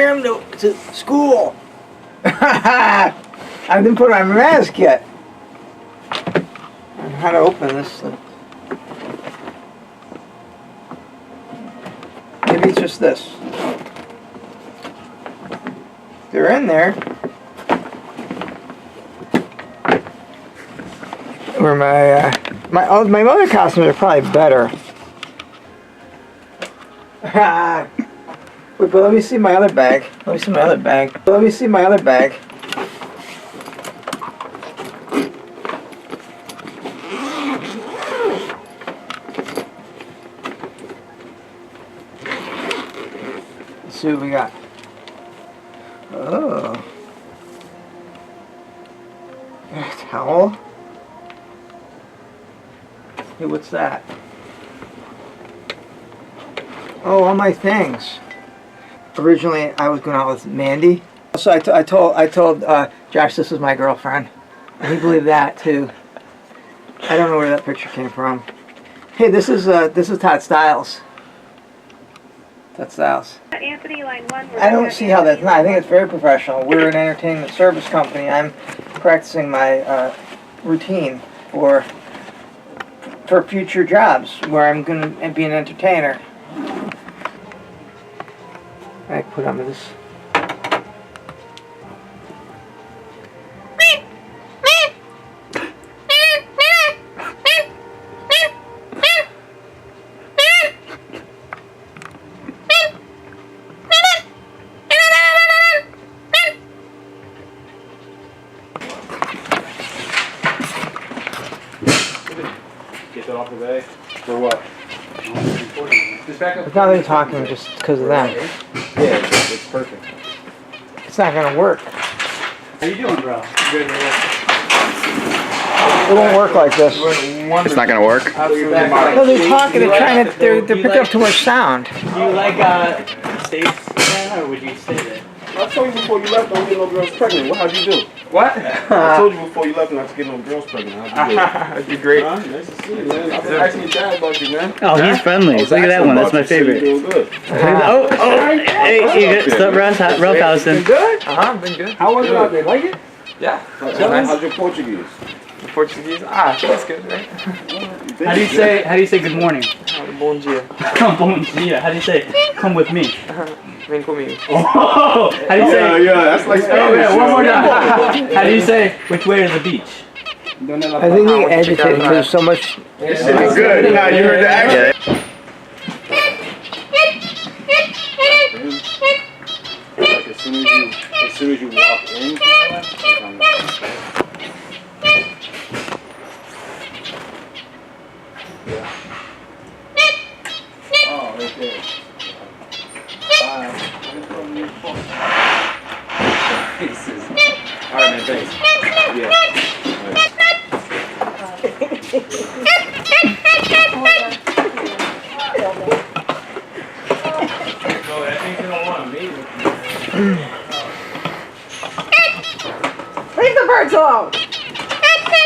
wear them to school. I didn't put on my mask yet. How to open this thing? Maybe it's just this. They're in there. Or my other costumes are probably better. Wait, but let me see my other bag. Let me see my other bag. Let me see my other bag. Let's see what we got. Oh. A towel? Hey, what's that? Oh, all my things. Originally, I was going out with Mandy. So I told Josh this was my girlfriend. And he believed that too. I don't know where that picture came from. Hey, this is Todd Styles. Todd Styles. Anthony, line 1. I don't see how that's not. I think it's very professional. We're an entertainment service company. I'm practicing my routine for future jobs where I'm going to be an entertainer. I put on this. Get that off the bay. For what? It's not really talking just because of them. Yeah, it's perfect. It's not going to work. How you doing, bro? Good. It won't work like this. It's not gonna work. No, they're talking. They're trying to. They're picking up too much sound. Do you like states, man, or would you stay there? I told you before you left not to get no girls pregnant. How'd you do? What? I told you before you left not to get no girls pregnant. How'd you do? I did great. Huh? Nice to see you, man. I've been asking your dad about you, man. Oh, he's friendly. Look at that one. That's my favorite. You're doing good. Oh, hey, you good? Stop roughhousing. Good. Been good. How was it out there? Like it? Yeah. How's your Portuguese? Portuguese. That's good, right? How do you say good morning? Bom dia. Bom dia. How do you say come with me? Vem comigo. Oh, how do you say? Yeah, that's like Spanish. Oh, one more time. How do you say which way is the beach? I think they agitated because there's so much. This is good. Now you heard the accent. Like as soon as you walk in. Oh, right there. Alright, man, thanks. Yeah. Leave the birds alone!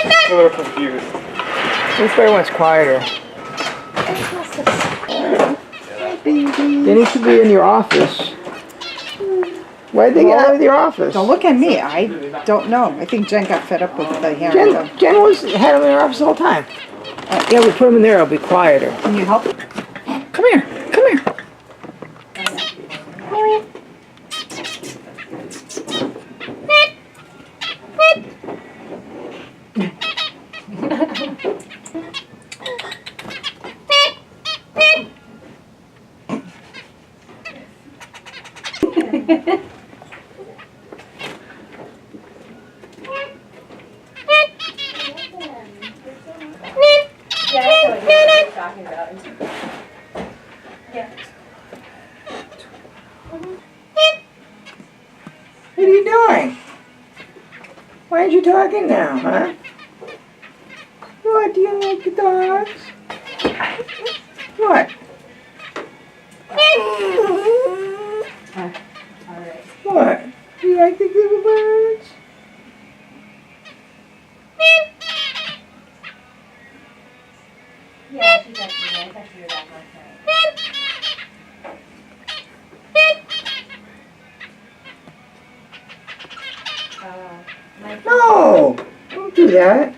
I'm a little confused. This everyone's quieter. They need to be in your office. Why'd they get out of your office? Don't look at me. I don't know. I think Jen got fed up with the hair. Jen had them in her office the whole time. Yeah, we put them in there. It'll be quieter. Can you help? Come here. Come here. Talking about it. Yeah. What are you doing? Why aren't you talking now, huh? What, do you like the dogs? What? Alright. What? Do you like the little birds? Yeah, she texted me. I texted her back last night. Mike. No! Don't do that.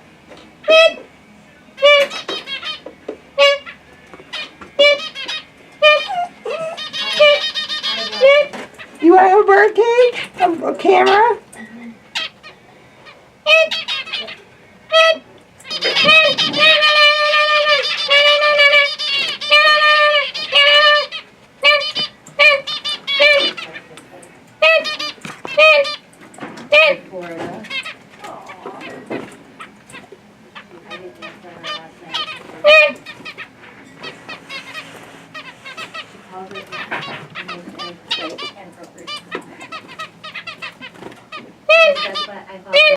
You want to have a bird cage? A camera?